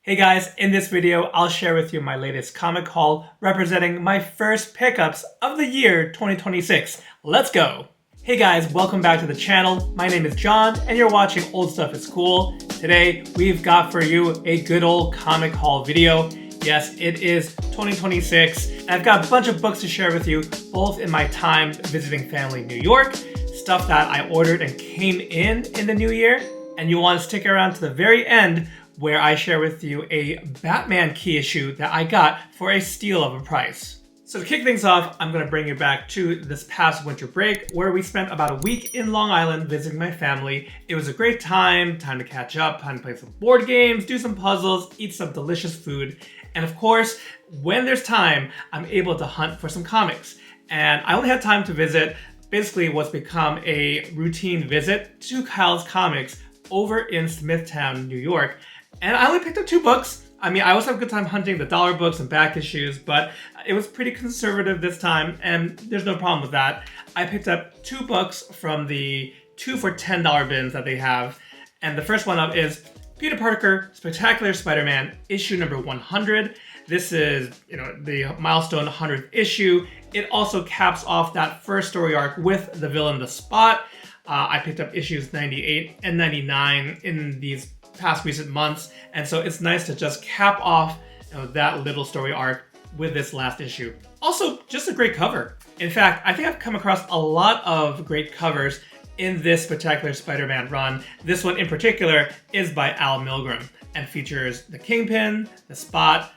Hey guys, in this video, I'll share with you my latest comic haul representing my first pickups of the year 2026. Let's go! Hey guys, welcome back to the channel. My name is John and you're watching Old Stuff is Cool. Today, we've got for you a good old comic haul video. Yes, it is 2026 and I've got a bunch of books to share with you, both in my time visiting family in New York, stuff that I ordered and came in the new year, and you want to stick around to the very end where I share with you a Batman key issue that I got for a steal of a price. So to kick things off, I'm going to bring you back to this past winter break where we spent about a week in Long Island visiting my family. It was a great time to catch up, time to play some board games, do some puzzles, eat some delicious food. And of course, when there's time, I'm able to hunt for some comics. And I only had time to visit basically what's become a routine visit to Kyle's Comics over in Smithtown, New York. And I only picked up 2 books. I mean, I always have a good time hunting the dollar books and back issues, but it was pretty conservative this time, and there's no problem with that. I picked up 2 books from the 2 for $10 bins that they have. And the first one up is Peter Parker Spectacular Spider-Man issue number 100. This is, the milestone 100th issue. It also caps off that first story arc with the villain, The Spot. I picked up issues 98 and 99 in these past recent months, and so it's nice to just cap off that little story arc with this last issue. Also, just a great cover. In fact, I think I've come across a lot of great covers in this Spectacular Spider-Man run. This one in particular is by Al Milgrom and features the Kingpin, the Spot,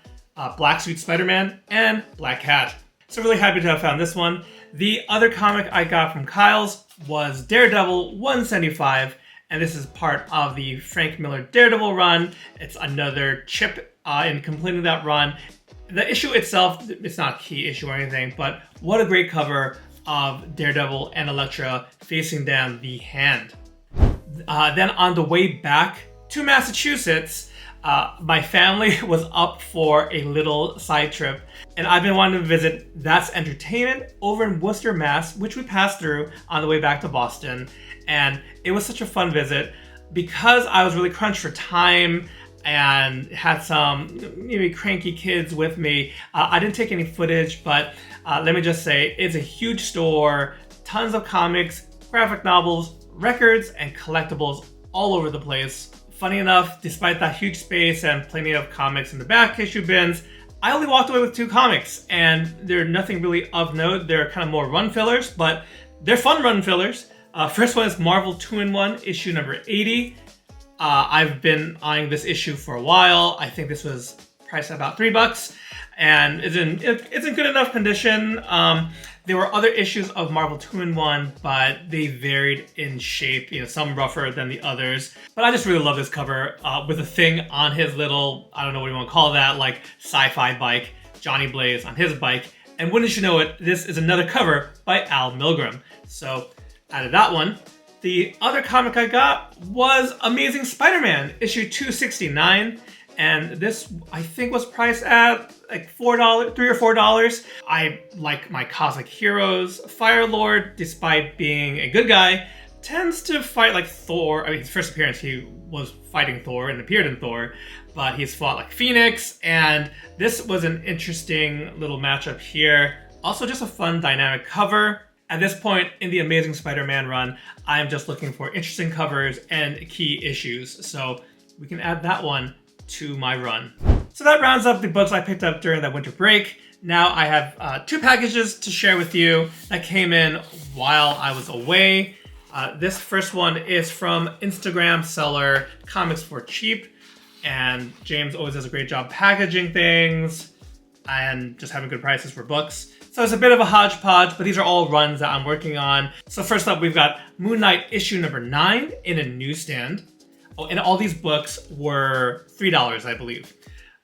Black Suit Spider-Man, and Black Cat. So really happy to have found this one. The other comic I got from Kyle's was Daredevil 175, and this is part of the Frank Miller Daredevil run. It's another chip in completing that run. The issue itself, it's not a key issue or anything, but what a great cover of Daredevil and Elektra facing down the Hand. Then on the way back to Massachusetts, my family was up for a little side trip, and I've been wanting to visit That's Entertainment over in Worcester, Mass, which we passed through on the way back to Boston. And it was such a fun visit because I was really crunched for time and had some maybe cranky kids with me. I didn't take any footage, but let me just say it's a huge store, tons of comics, graphic novels, records, and collectibles all over the place. Funny enough, despite that huge space and plenty of comics in the back issue bins, I only walked away with 2 comics, and they're nothing really of note. They're kind of more run fillers, but they're fun run fillers. First one is Marvel 2-in-1 issue number 80. I've been eyeing this issue for a while. I think this was priced at about $3 and it's in good enough condition. There were other issues of Marvel 2-in-1, but they varied in shape, some rougher than the others. But I just really love this cover with a thing on his little, I don't know what you want to call that, like sci-fi bike, Johnny Blaze on his bike. And wouldn't you know it, this is another cover by Al Milgrom. So out of that one, the other comic I got was Amazing Spider-Man issue 269. And this, I think, was priced at like $3 or $4. I like my cosmic heroes. Fire-Lord, despite being a good guy, tends to fight like Thor. I mean, his first appearance, he was fighting Thor and appeared in Thor, but he's fought like Phoenix, and this was an interesting little matchup here. Also, just a fun dynamic cover. At this point in the Amazing Spider-Man run, I'm just looking for interesting covers and key issues, so we can add that one to my run. So that rounds up the books I picked up during that winter break. Now I have 2 packages to share with you that came in while I was away. This first one is from Instagram seller Comics for Cheap, and James always does a great job packaging things and just having good prices for books. So it's a bit of a hodgepodge, but these are all runs that I'm working on. So first up, we've got Moon Knight issue number 9 in a newsstand. Oh, and all these books were $3, I believe.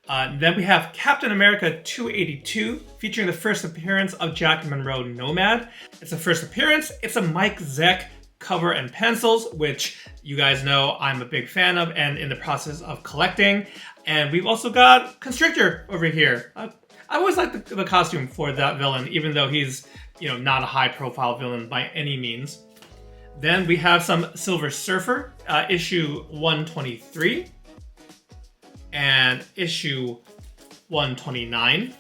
Then we have Captain America 282, featuring the first appearance of Jack Monroe Nomad. It's a first appearance. It's a Mike Zeck cover and pencils, which you guys know I'm a big fan of and in the process of collecting. And we've also got Constrictor over here. I always like the costume for that villain, even though he's not a high-profile villain by any means. Then we have some Silver Surfer, issue 123. and issue 129.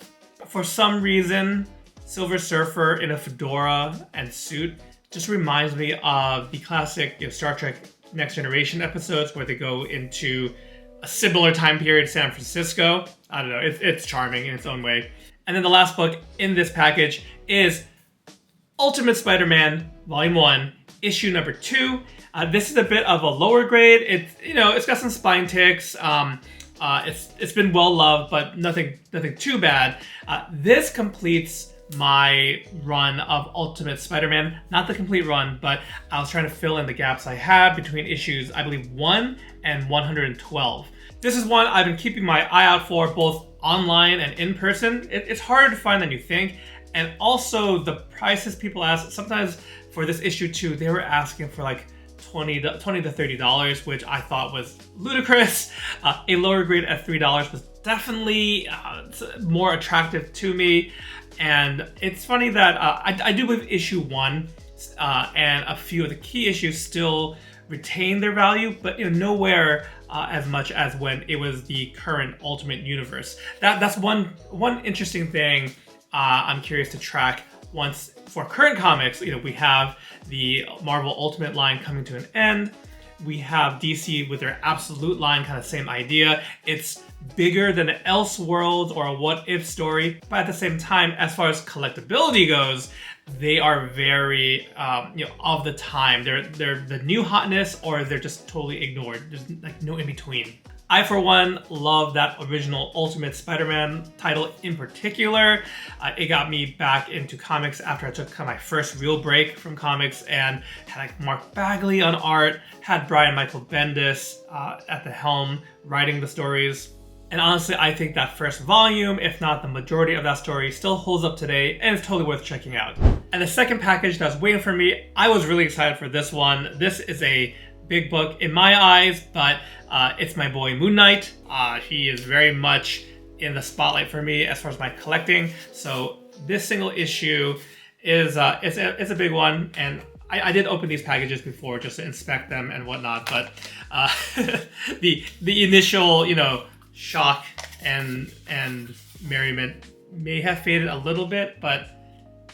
For some reason, Silver Surfer in a fedora and suit just reminds me of the classic Star Trek Next Generation episodes where they go into a similar time period, San Francisco. I don't know, it's charming in its own way. And then the last book in this package is Ultimate Spider-Man Volume 1, issue number 2. This is a bit of a lower grade. It's got some spine ticks. It's been well loved, but nothing too bad. This completes my run of Ultimate Spider-Man. Not the complete run, but I was trying to fill in the gaps I had between issues, I believe, 1 and 112. This is one I've been keeping my eye out for, both online and in person. It's harder to find than you think. And also the prices people ask, sometimes for this issue too, they were asking for like $20 to $30, which I thought was ludicrous. A lower grade at $3 was definitely more attractive to me. And it's funny that I do believe issue 1 and a few of the key issues still retain their value, but nowhere as much as when it was the current Ultimate Universe. That's one interesting thing I'm curious to track. Once for current comics, we have the Marvel Ultimate line coming to an end. We have DC with their Absolute line, kind of same idea. It's bigger than an Elseworlds or a What If story, but at the same time, as far as collectability goes, they are very of the time. They're the new hotness, or they're just totally ignored. There's like no in between. I, for one, love that original Ultimate Spider-Man title in particular. It got me back into comics after I took my first real break from comics, and had like Mark Bagley on art, had Brian Michael Bendis at the helm writing the stories. And honestly, I think that first volume, if not the majority of that story, still holds up today and is totally worth checking out. And the second package that was waiting for me, I was really excited for this one. This is a big book in my eyes, but it's my boy Moon Knight. He is very much in the spotlight for me as far as my collecting. So this single issue is it's a big one, and I did open these packages before just to inspect them and whatnot, but the initial shock and merriment may have faded a little bit. But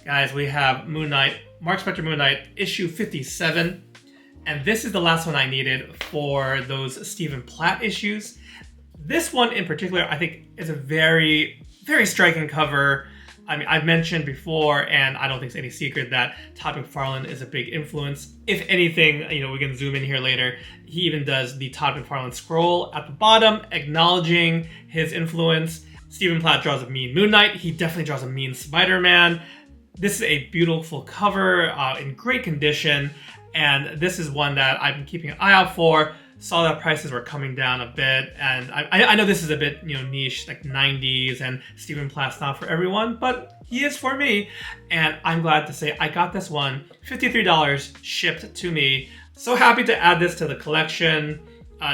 guys, we have Moon Knight, Mark Spector Moon Knight, issue 57. And this is the last one I needed for those Stephen Platt issues. This one in particular, I think, is a very, very striking cover. I mean, I've mentioned before, and I don't think it's any secret, that Todd McFarlane is a big influence. If anything, we can zoom in here later. He even does the Todd McFarlane scroll at the bottom, acknowledging his influence. Stephen Platt draws a mean Moon Knight. He definitely draws a mean Spider-Man. This is a beautiful cover in great condition. And this is one that I've been keeping an eye out for. Saw that prices were coming down a bit, and I know this is a bit niche, like 90s, and Stephen Platt's not for everyone, but he is for me. And I'm glad to say I got this one, $53 shipped to me. So happy to add this to the collection.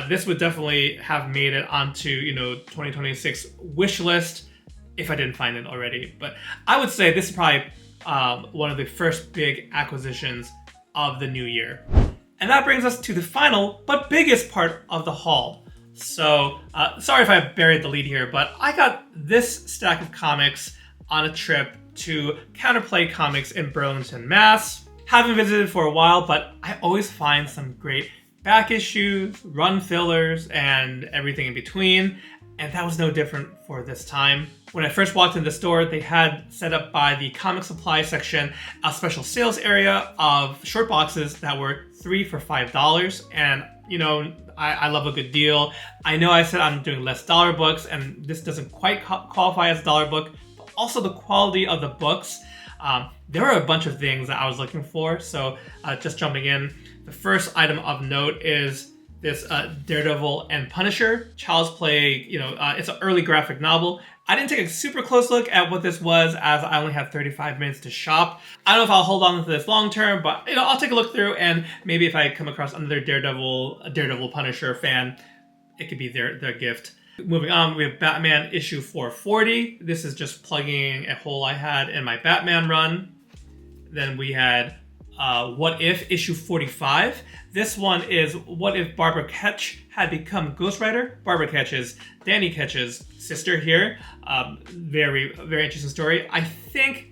This would definitely have made it onto 2026 wish list if I didn't find it already. But I would say this is probably one of the first big acquisitions of the new year. And that brings us to the final but biggest part of the haul. So sorry if I buried the lead here, but I got this stack of comics on a trip to Counterplay Comics in Burlington, Mass. Haven't visited for a while, but I always find some great back issues, run fillers, and everything in between. And that was no different for this time. When I first walked in the store, they had set up by the comic supply section a special sales area of short boxes that were 3 for $5. And I love a good deal. I know I said I'm doing less dollar books, and this doesn't quite qualify as a dollar book, but also the quality of the books. There were a bunch of things that I was looking for. So just jumping in, the first item of note is this Daredevil and Punisher Child's Play. It's an early graphic novel. I didn't take a super close look at what this was, as I only have 35 minutes to shop. I don't know if I'll hold on to this long term, but I'll take a look through, and maybe if I come across another Daredevil Punisher fan, it could be their gift. Moving on, we have Batman issue 440. This is just plugging a hole I had in my Batman run. Then we had What If issue 45. This one is what if Barbara Ketch had become Ghost Rider. Barbara Ketch is Danny Ketch's sister here. Very, very interesting story. I think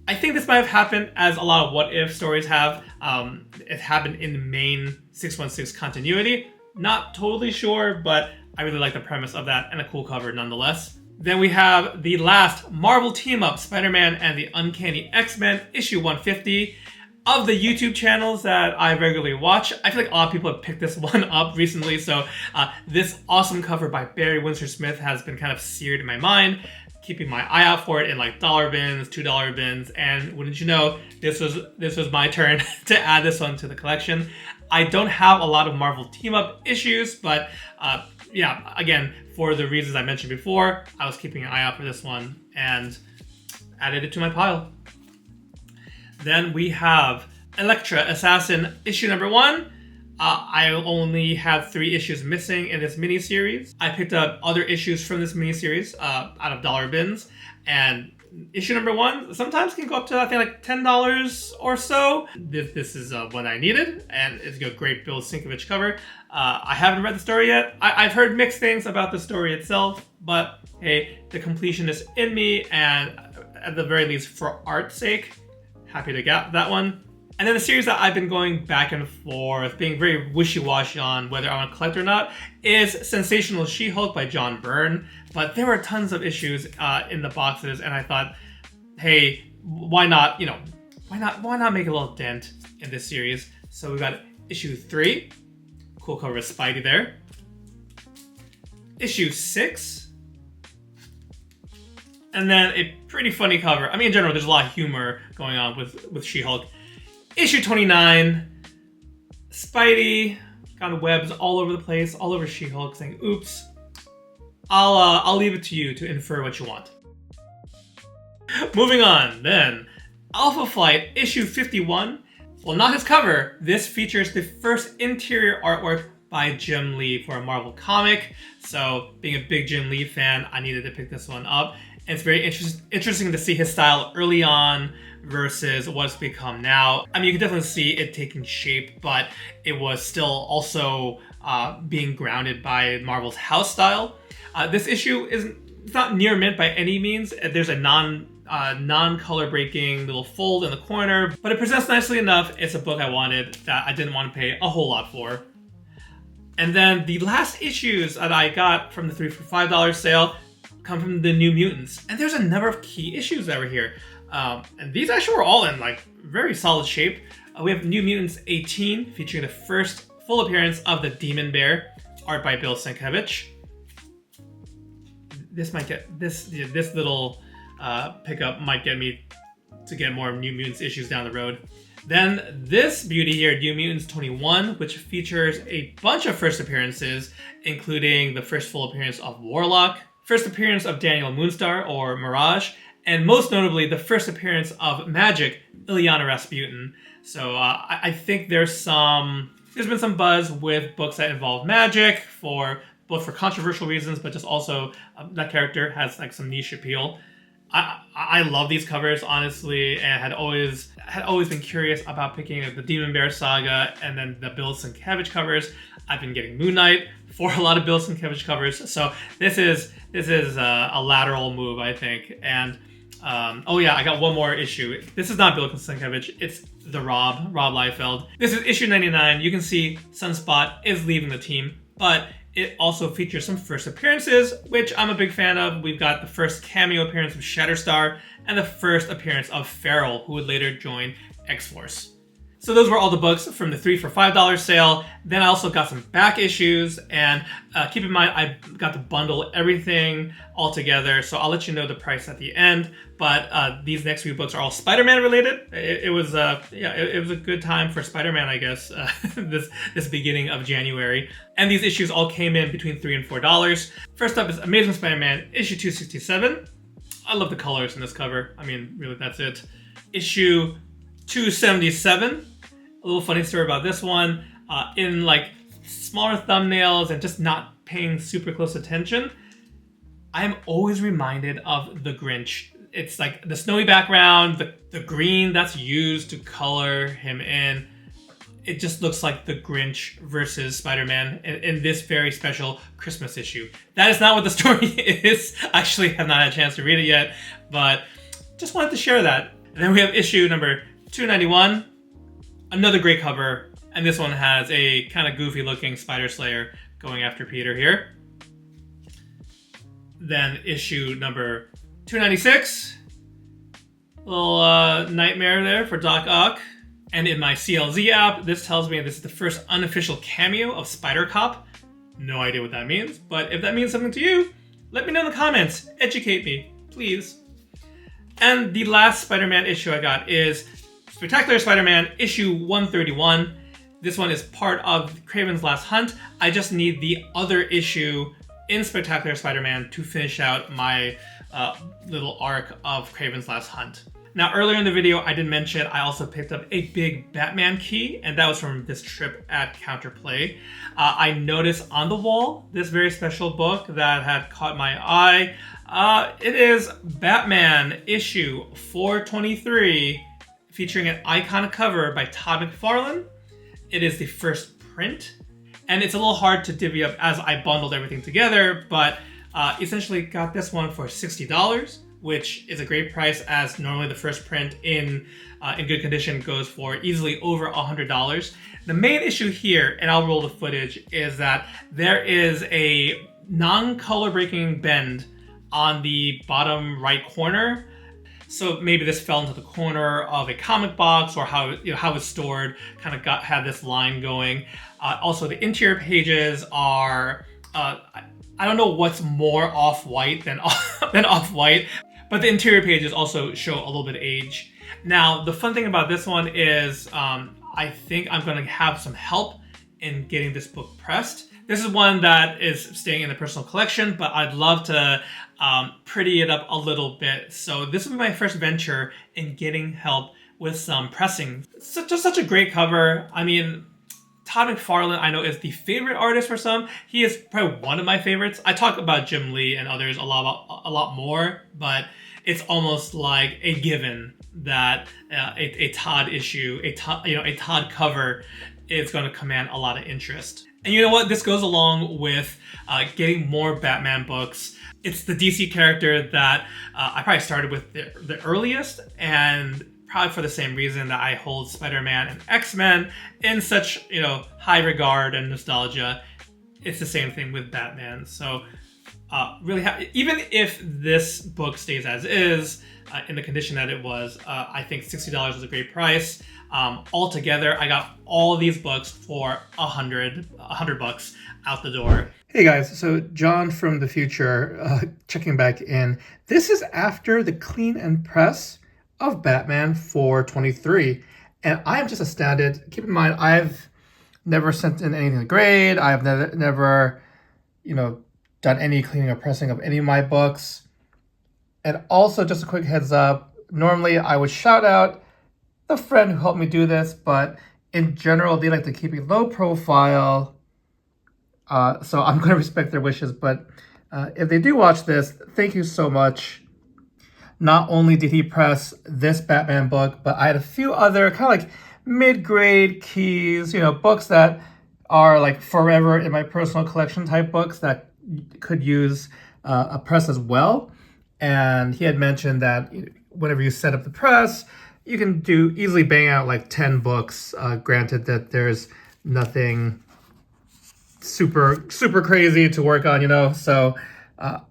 this might have happened as a lot of What If stories have. It happened in the main 616 continuity. Not totally sure, but I really like the premise of that and a cool cover nonetheless. Then we have the last Marvel team-up, Spider-Man and the Uncanny X-Men, issue 150. Of the YouTube channels that I regularly watch, I feel like a lot of people have picked this one up recently, so this awesome cover by Barry Windsor Smith has been kind of seared in my mind, keeping my eye out for it in like $1 bins, $2 bins, and wouldn't you know, this was my turn to add this one to the collection. I don't have a lot of Marvel team-up issues, but yeah, again, for the reasons I mentioned before, I was keeping an eye out for this one and added it to my pile. Then we have Elektra Assassin issue number 1. I only have 3 issues missing in this miniseries. I picked up other issues from this miniseries out of $1 bins, and issue number 1 sometimes can go up to I think like $10 or so. This is what I needed, and it's a great Bill Sienkiewicz cover. I haven't read the story yet. I've heard mixed things about the story itself, but hey, the completionist in me, and at the very least for art's sake, happy to get that one. And then the series that I've been going back and forth, being very wishy-washy on whether I want to collect or not, is Sensational She-Hulk by John Byrne. But there were tons of issues in the boxes, and I thought, hey, why not make a little dent in this series? So we got issue 3, cool cover of Spidey there. Issue 6. And then a pretty funny cover. I mean, in general, there's a lot of humor going on with She-Hulk. Issue 29. Spidey got webs all over the place, all over She-Hulk, saying, "Oops." I'll leave it to you to infer what you want. Moving on, then, Alpha Flight issue 51. Well, not his cover. This features the first interior artwork by Jim Lee for a Marvel comic. So, being a big Jim Lee fan, I needed to pick this one up. It's very interesting to see his style early on versus what it's become now. I mean, you can definitely see it taking shape, but it was still also being grounded by Marvel's house style. This issue it's not near mint by any means. There's a non-color breaking little fold in the corner, but it presents nicely enough. It's a book I wanted that I didn't want to pay a whole lot for. And then the last issues that I got from the 3 for $5 sale come from the New Mutants. And there's a number of key issues that were here. And these actually were all in like very solid shape. We have New Mutants 18 featuring the first full appearance of the Demon Bear, art by Bill Sienkiewicz. This little pickup might get me to get more New Mutants issues down the road. Then this beauty here, New Mutants 21, which features a bunch of first appearances, including the first full appearance of Warlock, first appearance of Daniel Moonstar or Mirage, and most notably the first appearance of Magik, Illyana Rasputin. So I think there's been some buzz with books that involve Magik both for controversial reasons, but just also that character has like some niche appeal. I love these covers, honestly, and had always been curious about picking up the Demon Bear saga and then the Bill Sienkiewicz covers. I've been getting Moon Knight for a lot of Bill Sienkiewicz covers, so this is a lateral move, I think. And oh yeah, I got one more issue. This is not Bill Sienkiewicz, it's the Rob Liefeld. This is issue 99. You can see Sunspot is leaving the team, but it also features some first appearances, which I'm a big fan of. We've got the first cameo appearance of Shatterstar and the first appearance of Feral, who would later join X-Force. So those were all the books from the 3 for $5 sale. Then I also got some back issues, and keep in mind I got to bundle everything all together, so I'll let you know the price at the end. But these next few books are all Spider-Man related. It was a good time for Spider-Man, I guess, this beginning of January. And these issues all came in between $3 and $4. First up is Amazing Spider-Man issue 267. I love the colors in this cover. I mean, really, that's it. Issue 277. A little funny story about this one. In like smaller thumbnails and just not paying super close attention, I am always reminded of The Grinch it's like the snowy background, the green that's used to color him in. It just looks like the Grinch versus Spider-Man in this very special Christmas issue. That is not what the story is. I actually have not had a chance to read it yet, but just wanted to share that. And then we have issue number 291, another great cover, and this one has a kind of goofy looking Spider Slayer going after Peter here. Then issue number 296, little nightmare there for Doc Ock. And in my CLZ app, this tells me this is the first unofficial cameo of Spider-Cop. No idea what that means, but if that means something to you, let me know in the comments. Educate me, please. And the last Spider-Man issue I got is Spectacular Spider-Man issue 131. This one is part of Kraven's Last Hunt. I just need the other issue in Spectacular Spider-Man to finish out my little arc of Kraven's Last Hunt. Now, earlier in the video, I did mention I also picked up a big Batman key, and that was from this trip at Counterplay. I noticed on the wall this very special book that had caught my eye. It is Batman issue 423, featuring an iconic cover by Todd McFarlane. It is the first print, and it's a little hard to divvy up as I bundled everything together, but essentially got this one for $60. Which is a great price, as normally the first print in good condition goes for easily over $100. The main issue here, and I'll roll the footage, is that there is a non-color breaking bend on the bottom right corner. So maybe this fell into the corner of a comic box, or how it's stored kind of had this line going. Also, the interior pages are I don't know what's more off-white than off-white. But the interior pages also show a little bit of age. Now, the fun thing about this one is I think I'm going to have some help in getting this book pressed. This is one that is staying in the personal collection, but I'd love to pretty it up a little bit. So this will be my first venture in getting help with some pressing. It's just such a great cover. I mean, Todd McFarlane, I know, is the favorite artist for some. He is probably one of my favorites. I talk about Jim Lee and others a lot more, but it's almost like a given that a Todd issue, a Todd cover is going to command a lot of interest. And you know what? This goes along with getting more Batman books. It's the DC character that I probably started with the earliest, and probably for the same reason that I hold Spider-Man and X-Men in such high regard and nostalgia. It's the same thing with Batman. So really, even if this book stays as is in the condition that it was, I think $60 is a great price. Altogether, I got all these books for $100 out the door. Hey guys, so John from the future checking back in. This is after the clean and press of Batman 423, and I'm just astounded. Keep in mind, I've never sent in anything to grade. I've never done any cleaning or pressing of any of my books. And also, just a quick heads up, normally I would shout out the friend who helped me do this, but in general, they like to keep a low profile. So I'm going to respect their wishes, but if they do watch this, thank you so much. Not only did he press this Batman book, but I had a few other kind of like mid-grade keys, books that are like forever in my personal collection type books that could use a press as well. And he had mentioned that whenever you set up the press, you can easily bang out like 10 books. Granted that there's nothing super crazy to work on, so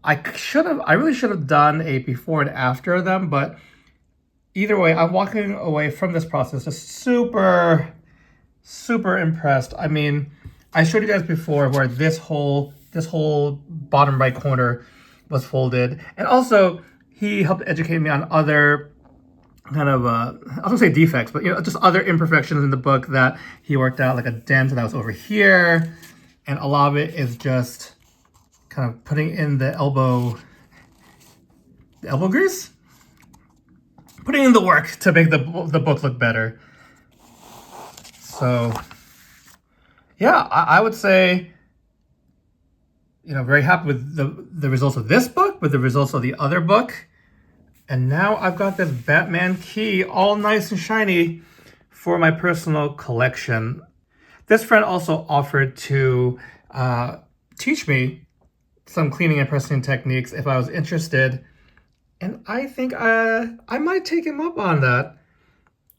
I really should have done a before and after of them, but either way, I'm walking away from this process just super impressed. I mean, I showed you guys before where this whole bottom right corner was folded, and also he helped educate me on other kind of I was gonna say defects, but just other imperfections in the book that he worked out, like a dent that was over here, and a lot of it is just kind of putting in the elbow grease, putting in the work to make the book look better. So yeah, I would say very happy with the results of this book, with the results of the other book, And now I've got this Batman key all nice and shiny for my personal collection. This friend also offered to teach me some cleaning and pressing techniques if I was interested. And I think I might take him up on that.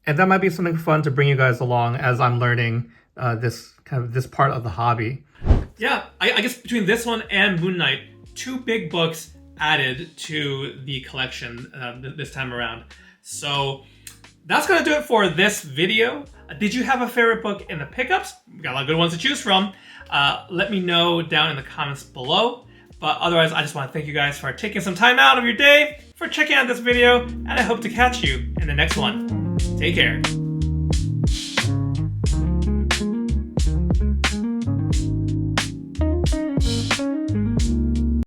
And that might be something fun to bring you guys along as I'm learning this part of the hobby. Yeah, I guess between this one and Moon Knight, two big books added to the collection this time around. So that's gonna do it for this video. Did you have a favorite book in the pickups? We got a lot of good ones to choose from. Let me know down in the comments below. But otherwise, I just want to thank you guys for taking some time out of your day for checking out this video, and I hope to catch you in the next one. Take care.